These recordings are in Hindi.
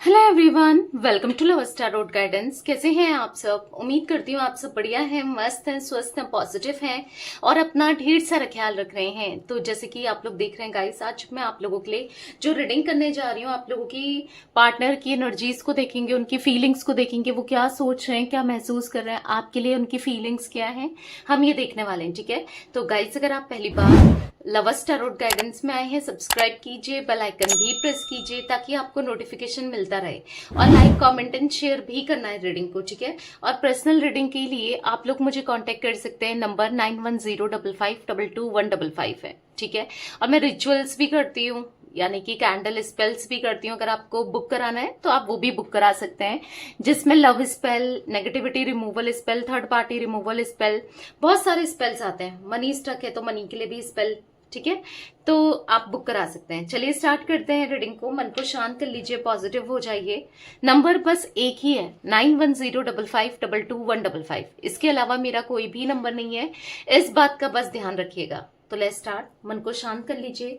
Hello everyone, welcome to love star road guidance. कैसे हैं आप सब? उम्मीद करती हूँ आप सब बढ़िया हैं, मस्त हैं, स्वस्थ हैं, पॉजिटिव हैं और अपना ढेर सारा ख्याल रख रहे हैं। तो जैसे कि आप लोग देख रहे हैं गाइस, आज मैं आप लोगों के लिए जो रीडिंग करने जा रही हूँ, आप लोगों की पार्टनर की एनर्जीज को देखेंगे, उनकी फीलिंग्स को देखेंगे, वो क्या सोच रहे हैं, क्या महसूस कर रहे हैं, आपके लिए उनकी फीलिंग्स क्या है, हम ये देखने वाले हैं। ठीक है, तो गाइस अगर आप पहली बार लव स्टार रोड गाइडेंस में आए हैं, सब्सक्राइब कीजिए, बेल आइकन भी प्रेस कीजिए ताकि आपको नोटिफिकेशन मिलता रहे और लाइक कमेंट एंड शेयर भी करना है रीडिंग को। ठीक है, और पर्सनल रीडिंग के लिए आप लोग मुझे कांटेक्ट कर सकते हैं, नंबर 9105522155 है। ठीक है, और मैं रिचुअल्स भी करती हूँ, यानी कि कैंडल स्पेल्स भी करती हूँ। अगर आपको बुक कराना है तो आप वो भी बुक करा सकते हैं, जिसमें love spell, negativity removal spell, third party removal spell, बहुत सारे स्पेल्स आते हैं। मनी स्टक है तो मनी के लिए भी स्पेल, ठीक है, तो आप बुक करा सकते हैं। चलिए स्टार्ट करते हैं रीडिंग को। मन को शांत कर लीजिए, पॉजिटिव हो जाइए। नंबर बस एक ही है, 9105522155। इसके अलावा मेरा कोई भी नंबर नहीं है, इस बात का बस ध्यान रखिएगा। तो लेट्स स्टार्ट। मन को शांत कर लीजिए,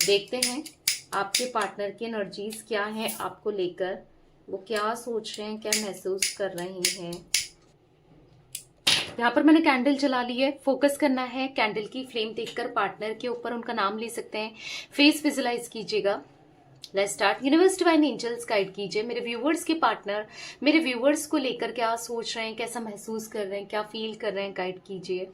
देखते हैं आपके पार्टनर की एनर्जीज क्या है आपको लेकर, वो क्या सोच रहे हैं, क्या महसूस कर रही हैं। यहाँ पर मैंने कैंडल जला ली है, फोकस करना है कैंडल की फ्लेम देखकर। पार्टनर के ऊपर उनका नाम ले सकते हैं, फेस विजुलाइज कीजिएगा। Let's start. Universe divine angels guide कीजिए मेरे व्यूवर्स के पार्टनर, मेरे व्यूवर्स को लेकर क्या सोच रहे हैं, कैसा महसूस कर रहे हैं, क्या फील कर रहे हैं, गाइड कीजिए।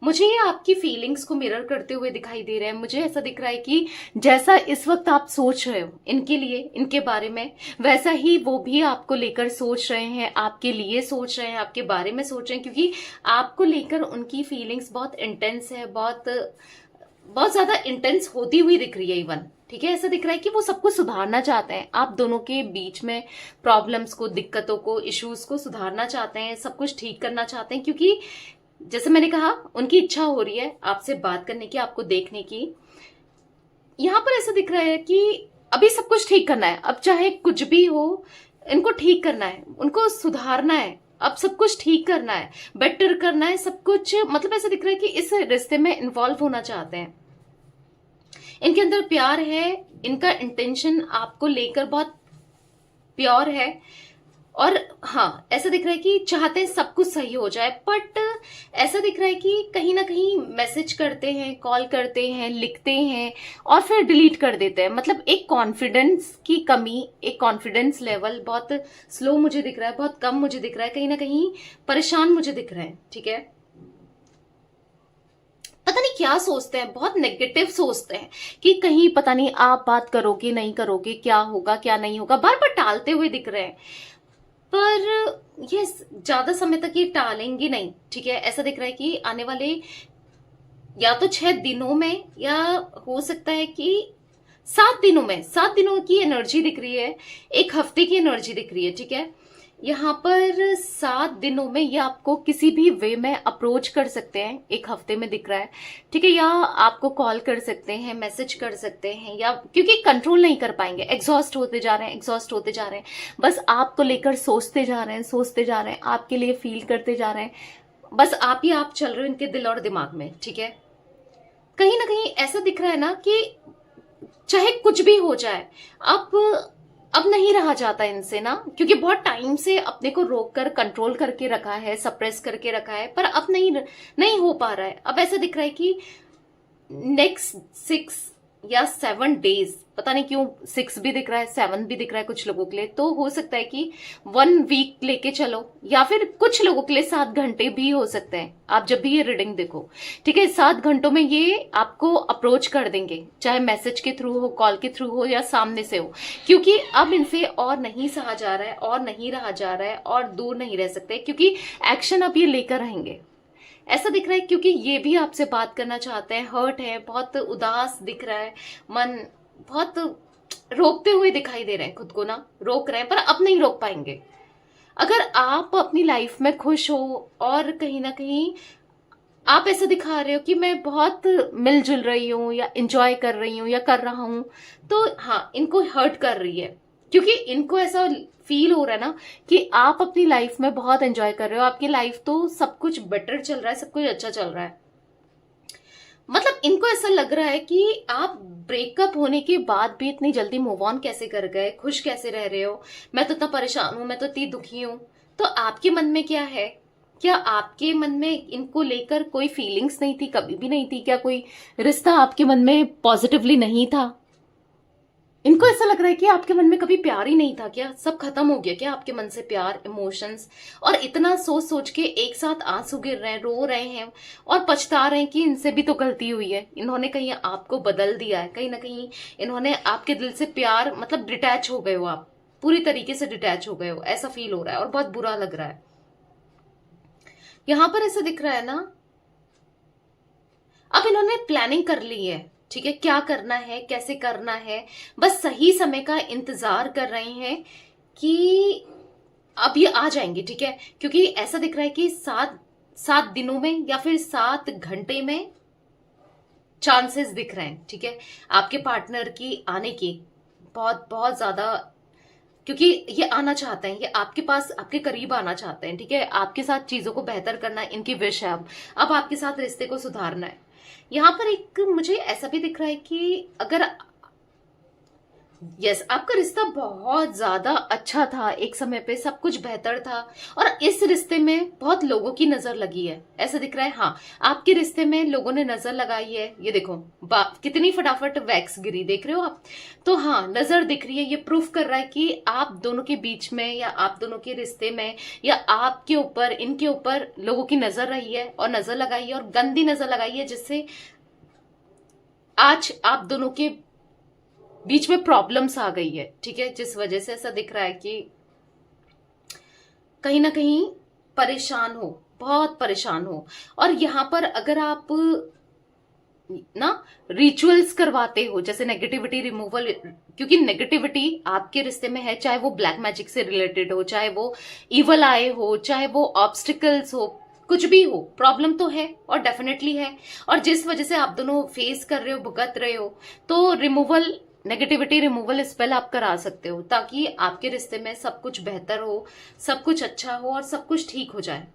मुझे ये आपकी फीलिंग्स को मिरर करते हुए दिखाई दे रहे हैं। मुझे ऐसा दिख रहा है कि जैसा इस वक्त आप सोच रहे हो इनके लिए, इनके बारे में, वैसा ही वो भी आपको लेकर सोच रहे हैं, आपके लिए सोच रहे हैं, आपके बारे में सोच रहे हैं, क्योंकि आपको लेकर उनकी फीलिंग्स बहुत इंटेंस है, बहुत बहुत ज्यादा इंटेंस होती हुई दिख रही है इवन। ठीक है, ऐसा दिख रहा है कि वो सब कुछ सुधारना चाहते हैं, आप दोनों के बीच में प्रॉब्लम्स को, दिक्कतों को, इश्यूज को सुधारना चाहते हैं, सब कुछ ठीक करना चाहते हैं, क्योंकि जैसे मैंने कहा उनकी इच्छा हो रही है आपसे बात करने की, आपको देखने की। यहां पर ऐसा दिख रहा है कि अभी सब कुछ ठीक करना है, अब चाहे कुछ भी हो इनको ठीक करना है, उनको सुधारना है, अब सब कुछ ठीक करना है, बेटर करना है सब कुछ। मतलब ऐसा दिख रहा है कि इस रिश्ते में इन्वॉल्व होना चाहते हैं, इनके अंदर प्यार है, इनका इंटेंशन आपको लेकर बहुत प्योर है। और हाँ, ऐसा दिख रहा है कि चाहते हैं सब कुछ सही हो जाए, बट ऐसा दिख रहा है कि कहीं ना कहीं मैसेज करते हैं, कॉल करते हैं, लिखते हैं और फिर डिलीट कर देते हैं। मतलब एक कॉन्फिडेंस की कमी, एक कॉन्फिडेंस लेवल बहुत स्लो मुझे दिख रहा है, बहुत कम मुझे दिख रहा है, कहीं ना कहीं परेशान मुझे दिख रहे हैं। ठीक है, पता नहीं क्या सोचते हैं, बहुत नेगेटिव सोचते हैं कि कहीं पता नहीं आप बात करोगे नहीं करोगे, क्या होगा क्या नहीं होगा, बार बार टालते हुए दिख रहे हैं। पर ये ज्यादा समय तक ये टालेंगे नहीं। ठीक है, ऐसा दिख रहा है कि आने वाले या तो 6 दिनों में, या हो सकता है कि 7 दिनों में, 7 दिनों की एनर्जी दिख रही है, एक हफ्ते की एनर्जी दिख रही है। ठीक है, यहाँ पर 7 दिनों में ये आपको किसी भी वे में अप्रोच कर सकते हैं, एक हफ्ते में दिख रहा है। ठीक है, या आपको कॉल कर सकते हैं, मैसेज कर सकते हैं, या क्योंकि कंट्रोल नहीं कर पाएंगे, एग्जॉस्ट होते जा रहे हैं, एग्जॉस्ट होते जा रहे हैं, बस आपको लेकर सोचते जा रहे हैं, सोचते जा रहे हैं, आपके लिए फील करते जा रहे हैं, बस आप ही आप चल रहे हो इनके दिल और दिमाग में। ठीक है, कहीं ना कहीं ऐसा दिख रहा है ना कि चाहे कुछ भी हो जाए, अब नहीं रहा जाता इनसे ना, क्योंकि बहुत टाइम से अपने को रोक कर, कंट्रोल करके रखा है, सप्रेस करके रखा है, पर अब नहीं हो पा रहा है। अब ऐसा दिख रहा है कि नेक्स्ट 6 या 7 डेज, पता नहीं क्यों 6 भी दिख रहा है, 7 भी दिख रहा है कुछ लोगों के लिए, तो हो सकता है कि 1 वीक लेके चलो, या फिर कुछ लोगों के लिए 7 घंटे भी हो सकते हैं। आप जब भी ये रीडिंग देखो, ठीक है, 7 घंटों में ये आपको अप्रोच कर देंगे, चाहे मैसेज के थ्रू हो, कॉल के थ्रू हो, या सामने से हो, क्योंकि अब इनसे और नहीं सहा जा रहा है, और नहीं रहा जा रहा है, और दूर नहीं रह सकते, क्योंकि एक्शन अब ये लेकर रहेंगे। ऐसा दिख रहा है क्योंकि ये भी आपसे बात करना चाहते हैं, हर्ट है, बहुत उदास दिख रहा है, मन बहुत रोकते हुए दिखाई दे रहे हैं, खुद को ना रोक रहे हैं, पर अब नहीं रोक पाएंगे। अगर आप अपनी लाइफ में खुश हो और कहीं ना कहीं आप ऐसा दिखा रहे हो कि मैं बहुत मिलजुल रही हूं, या एंजॉय कर रही हूं, या कर रहा हूं, तो हाँ, इनको हर्ट कर रही है, क्योंकि इनको ऐसा फील हो रहा है ना कि आप अपनी लाइफ में बहुत एंजॉय कर रहे हो, आपकी लाइफ तो सब कुछ बेटर चल रहा है, सब कुछ अच्छा चल रहा है, मतलब इनको ऐसा लग रहा है कि आप ब्रेकअप होने के बाद भी इतनी जल्दी मूव ऑन कैसे कर गए, खुश कैसे रह रहे हो, मैं तो इतना परेशान हूं, मैं तो इतनी दुखी हूं। तो आपके मन में क्या है? क्या आपके मन में इनको लेकर कोई फीलिंग्स नहीं थी, कभी भी नहीं थी? क्या कोई रिश्ता आपके मन में पॉजिटिवली नहीं था? इनको ऐसा लग रहा है कि आपके मन में कभी प्यार ही नहीं था क्या? सब खत्म हो गया क्या आपके मन से प्यार, इमोशंस? और इतना सोच सोच के एक साथ आंसू गिर रहे हैं, रो रहे हैं और पछता रहे हैं कि इनसे भी तो गलती हुई है, इन्होंने कहीं आपको बदल दिया है, कहीं ना कहीं इन्होंने आपके दिल से प्यार, मतलब डिटैच हो गए हो आप, पूरी तरीके से डिटैच हो गए हो, ऐसा फील हो रहा है और बहुत बुरा लग रहा है। यहां पर ऐसा दिख रहा है ना, अब इन्होंने प्लानिंग कर ली है, ठीक है, क्या करना है, कैसे करना है, बस सही समय का इंतजार कर रहे हैं कि अब ये आ जाएंगे, ठीक है। क्योंकि ऐसा दिख रहा है कि 7 दिनों में या फिर 7 घंटे में चांसेस दिख रहे हैं, ठीक है, आपके पार्टनर की आने की बहुत बहुत ज्यादा। क्योंकि ये आना चाहते हैं, ये आपके पास, आपके करीब आना चाहते हैं, ठीक है, आपके साथ चीजों को बेहतर करना इनकी विश है। अब आपके साथ रिश्ते को सुधारना है। यहां पर एक मुझे ऐसा भी दिख रहा है कि अगर यस, आपका रिश्ता बहुत ज्यादा अच्छा था, एक समय पे सब कुछ बेहतर था, और इस रिश्ते में बहुत लोगों की नजर लगी है, ऐसा दिख रहा है। हाँ, आपके रिश्ते में लोगों ने नजर लगाई है, ये देखो कितनी फटाफट वैक्स गिरी, देख रहे हो आप? तो हाँ, नजर दिख रही है, ये प्रूफ कर रहा है कि आप दोनों के बीच में या आप दोनों के रिश्ते में या आपके ऊपर, इनके ऊपर लोगों की नजर रही है और नजर लगाई है, और गंदी नजर लगाई है, जिससे आज आप दोनों के बीच में प्रॉब्लम्स आ गई है, ठीक है, जिस वजह से ऐसा दिख रहा है कि कहीं ना कहीं परेशान हो, बहुत परेशान हो। और यहां पर अगर आप ना रिचुअल्स करवाते हो, जैसे नेगेटिविटी रिमूवल, क्योंकि नेगेटिविटी आपके रिश्ते में है, चाहे वो ब्लैक मैजिक से रिलेटेड हो, चाहे वो इवल आए हो, चाहे वो ऑब्स्टिकल्स हो, कुछ भी हो, प्रॉब्लम तो है और डेफिनेटली है। और जिस वजह से आप दोनों फेस कर रहे हो, भुगत रहे हो, तो रिमूवल, नेगेटिविटी रिमूवल स्पेल आप करा सकते हो, ताकि आपके रिश्ते में सब कुछ बेहतर हो, सब कुछ अच्छा हो और सब कुछ ठीक हो जाए,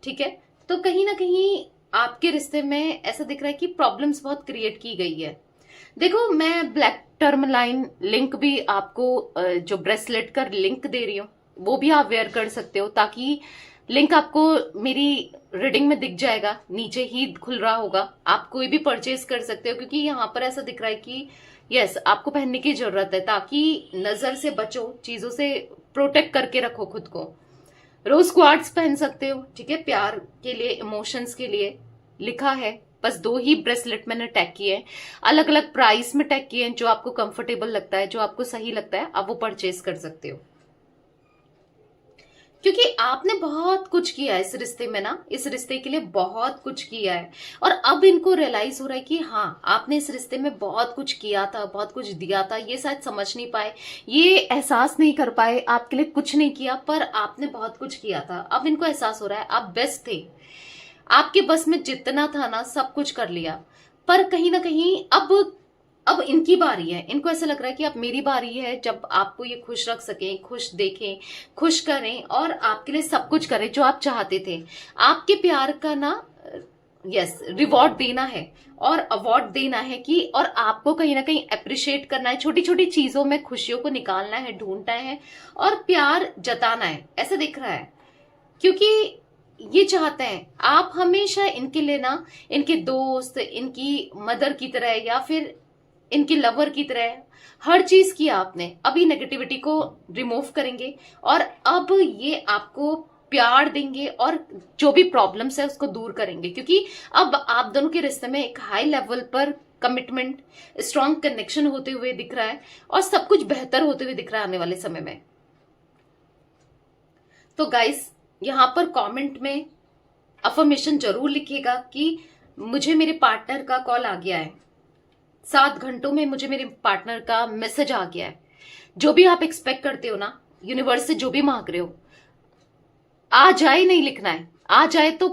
ठीक है। तो कहीं ना कहीं आपके रिश्ते में ऐसा दिख रहा है कि प्रॉब्लम्स बहुत क्रिएट की गई है। देखो, मैं ब्लैक टर्मलाइन लिंक भी आपको, जो ब्रेसलेट का लिंक दे रही हूँ, वो भी आप वेयर कर सकते हो, ताकि लिंक आपको मेरी रीडिंग में दिख जाएगा, नीचे ही खुल रहा होगा, आप कोई भी परचेज कर सकते हो। क्योंकि यहाँ पर ऐसा दिख रहा है कि यस, आपको पहनने की जरूरत है, ताकि नजर से बचो, चीजों से प्रोटेक्ट करके रखो खुद को। रोज क्वार्ट्स पहन सकते हो, ठीक है, प्यार के लिए, इमोशंस के लिए लिखा है। बस 2 ही ब्रेसलेट मैंने टैग किए हैं, अलग अलग प्राइस में टैग किए हैं, जो आपको कंफर्टेबल लगता है, जो आपको सही लगता है, आप वो परचेज कर सकते हो। क्योंकि आपने बहुत कुछ किया है इस रिश्ते में ना, इस रिश्ते के लिए बहुत कुछ किया है, और अब इनको रियलाइज हो रहा है कि हाँ, आपने इस रिश्ते में बहुत कुछ किया था, बहुत कुछ दिया था, ये शायद समझ नहीं पाए, ये एहसास नहीं कर पाए, आपके लिए कुछ नहीं किया, पर आपने बहुत कुछ किया था। अब इनको एहसास हो रहा है आप बेस्ट थे, आपके बस में जितना था ना सब कुछ कर लिया। पर कहीं ना कहीं अब इनकी बारी है, इनको ऐसा लग रहा है कि अब मेरी बारी है, जब आपको ये खुश रख सकें, खुश देखें, खुश करें और आपके लिए सब कुछ करें जो आप चाहते थे। आपके प्यार का ना यस रिवॉर्ड देना है और अवार्ड देना है, कि और आपको कहीं ना कहीं अप्रिशिएट करना है, छोटी छोटी चीजों में खुशियों को निकालना है, ढूंढना है और प्यार जताना है, ऐसा दिख रहा है। क्योंकि ये चाहते हैं आप हमेशा इनके लिए ना, इनके दोस्त, इनकी मदर की तरह या फिर इनके लवर की तरह हर चीज किया आपने। अभी नेगेटिविटी को रिमूव करेंगे और अब ये आपको प्यार देंगे और जो भी प्रॉब्लम्स है उसको दूर करेंगे। क्योंकि अब आप दोनों के रिश्ते में एक हाई लेवल पर कमिटमेंट, स्ट्रॉन्ग कनेक्शन होते हुए दिख रहा है और सब कुछ बेहतर होते हुए दिख रहा है आने वाले समय में। तो गाइस, यहां पर कमेंट में अफर्मेशन जरूर लिखिएगा कि मुझे मेरे पार्टनर का कॉल आ गया है, 7 घंटों में मुझे मेरे पार्टनर का मैसेज आ गया है। जो भी आप एक्सपेक्ट करते हो ना, यूनिवर्स से जो भी मांग रहे हो, आ जाए नहीं लिखना है, आ जाए तो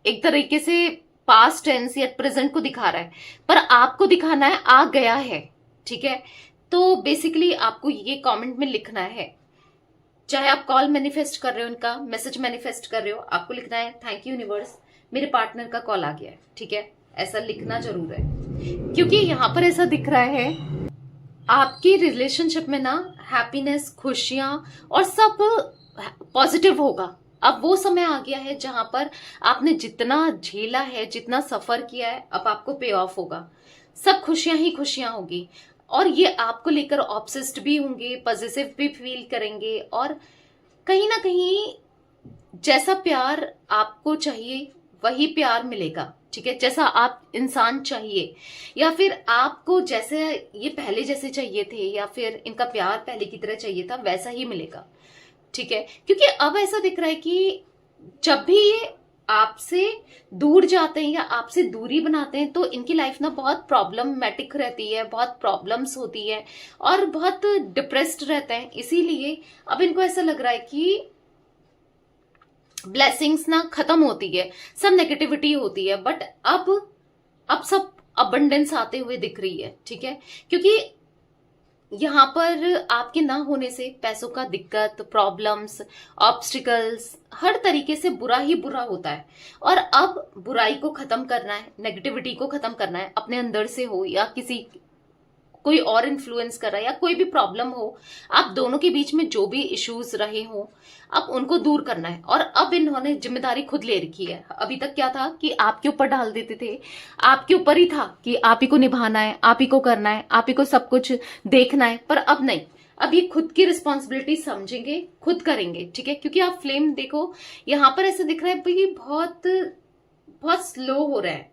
एक तरीके से पास्ट टेंस या प्रेजेंट को दिखा रहा है, पर आपको दिखाना है आ गया है, ठीक है। तो बेसिकली आपको ये कमेंट में लिखना है, चाहे आप कॉल मैनिफेस्ट कर रहे हो, उनका मैसेज मैनिफेस्ट कर रहे हो, आपको लिखना है थैंक यू यूनिवर्स, मेरे पार्टनर का कॉल आ गया है, ठीक है, ऐसा लिखना जरूर है, क्योंकि यहाँ पर ऐसा दिख रहा है आपकी रिलेशनशिप में ना हैप्पीनेस, खुशियां और सब पॉजिटिव होगा। अब वो समय आ गया है जहां पर आपने जितना झेला है, जितना सफर किया है, अब आपको पे ऑफ होगा। सब खुशियां ही खुशियां होगी और ये आपको लेकर ऑब्सेस्ड भी होंगे, पॉजिटिव भी फील करेंगे और कहीं ना कहीं जैसा प्यार आपको चाहिए वही प्यार मिलेगा, ठीक है। जैसा आप इंसान चाहिए या फिर आपको जैसे ये पहले जैसे चाहिए थे या फिर इनका प्यार पहले की तरह चाहिए था वैसा ही मिलेगा, ठीक है। क्योंकि अब ऐसा दिख रहा है कि जब भी ये आपसे दूर जाते हैं या आपसे दूरी बनाते हैं तो इनकी लाइफ ना बहुत प्रॉब्लमेटिक रहती है, बहुत प्रॉब्लम्स होती है और बहुत डिप्रेस्ड रहते हैं। इसीलिए अब इनको ऐसा लग रहा है कि ब्लेसिंग्स ना खत्म होती है, सब नेगेटिविटी होती है, बट अब सब अबंडेंस आते हुए दिख रही है, ठीक है। क्योंकि यहाँ पर आपके ना होने से पैसों का दिक्कत, प्रॉब्लम्स, ऑब्स्टिकल्स, हर तरीके से बुरा ही बुरा होता है और अब बुराई को खत्म करना है, नेगेटिविटी को खत्म करना है, अपने अंदर से हो या किसी कोई और इन्फ्लुएंस कर रहा है या कोई भी प्रॉब्लम हो, आप दोनों के बीच में जो भी इश्यूज रहे हो अब उनको दूर करना है। और अब इन्होंने जिम्मेदारी खुद ले रखी है। अभी तक क्या था कि आपके ऊपर डाल देते थे, आपके ऊपर ही था कि आप ही को निभाना है, आप ही को करना है, आप ही को सब कुछ देखना है, पर अब नहीं, अब ये खुद की रिस्पॉन्सिबिलिटी समझेंगे, खुद करेंगे, ठीक है। क्योंकि आप फ्लेम देखो, यहाँ पर ऐसा दिख रहा है भाई बहुत बहुत स्लो हो रहा है,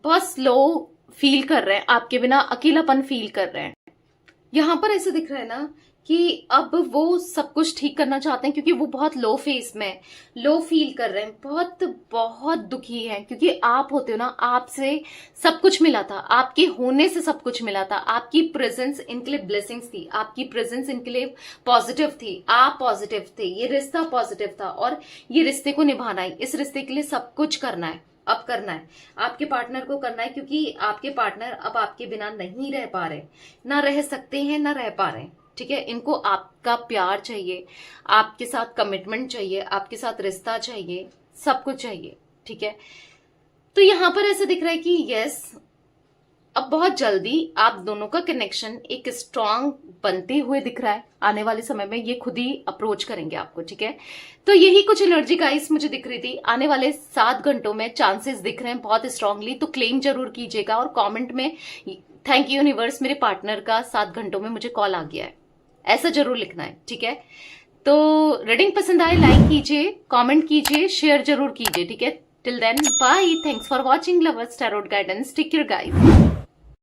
बहुत स्लो फील कर रहे हैं, आपके बिना अकेलापन फील कर रहे हैं। यहां पर ऐसे दिख रहा है ना कि अब वो सब कुछ ठीक करना चाहते हैं क्योंकि वो बहुत लो फेस में, लो फील कर रहे हैं, बहुत बहुत दुखी हैं। क्योंकि आप होते हो ना, आपसे सब कुछ मिला था, आपके होने से सब कुछ मिला था, आपकी प्रेजेंस इनके लिए ब्लेसिंग्स थी, आपकी प्रेजेंस इनके लिए पॉजिटिव थी, आप पॉजिटिव थे, ये रिश्ता पॉजिटिव था और ये रिश्ते को निभाना है, इस रिश्ते के लिए सब कुछ करना है, अब करना है, आपके पार्टनर को करना है। क्योंकि आपके पार्टनर अब आपके बिना नहीं रह पा रहे, ना रह सकते हैं, ना रह पा रहे, ठीक है। इनको आपका प्यार चाहिए, आपके साथ कमिटमेंट चाहिए, आपके साथ रिश्ता चाहिए, सब कुछ चाहिए, ठीक है। तो यहां पर ऐसा दिख रहा है कि यस, अब बहुत जल्दी आप दोनों का कनेक्शन एक स्ट्रांग बनते हुए दिख रहा है। आने वाले समय में ये खुद ही अप्रोच करेंगे आपको, ठीक है। तो यही कुछ एनर्जी गाइस मुझे दिख रही थी। आने वाले 7 घंटों में चांसेस दिख रहे हैं बहुत स्ट्रांगली, तो क्लेम जरूर कीजिएगा और कमेंट में थैंक यू यूनिवर्स, मेरे पार्टनर का 7 घंटों में मुझे कॉल आ गया है, ऐसा जरूर लिखना है, ठीक है। तो रीडिंग पसंद आए लाइक कीजिए, कमेंट कीजिए, शेयर जरूर कीजिए, ठीक है। Till then bye, thanks for watching lovers tarot guidance, take care guys.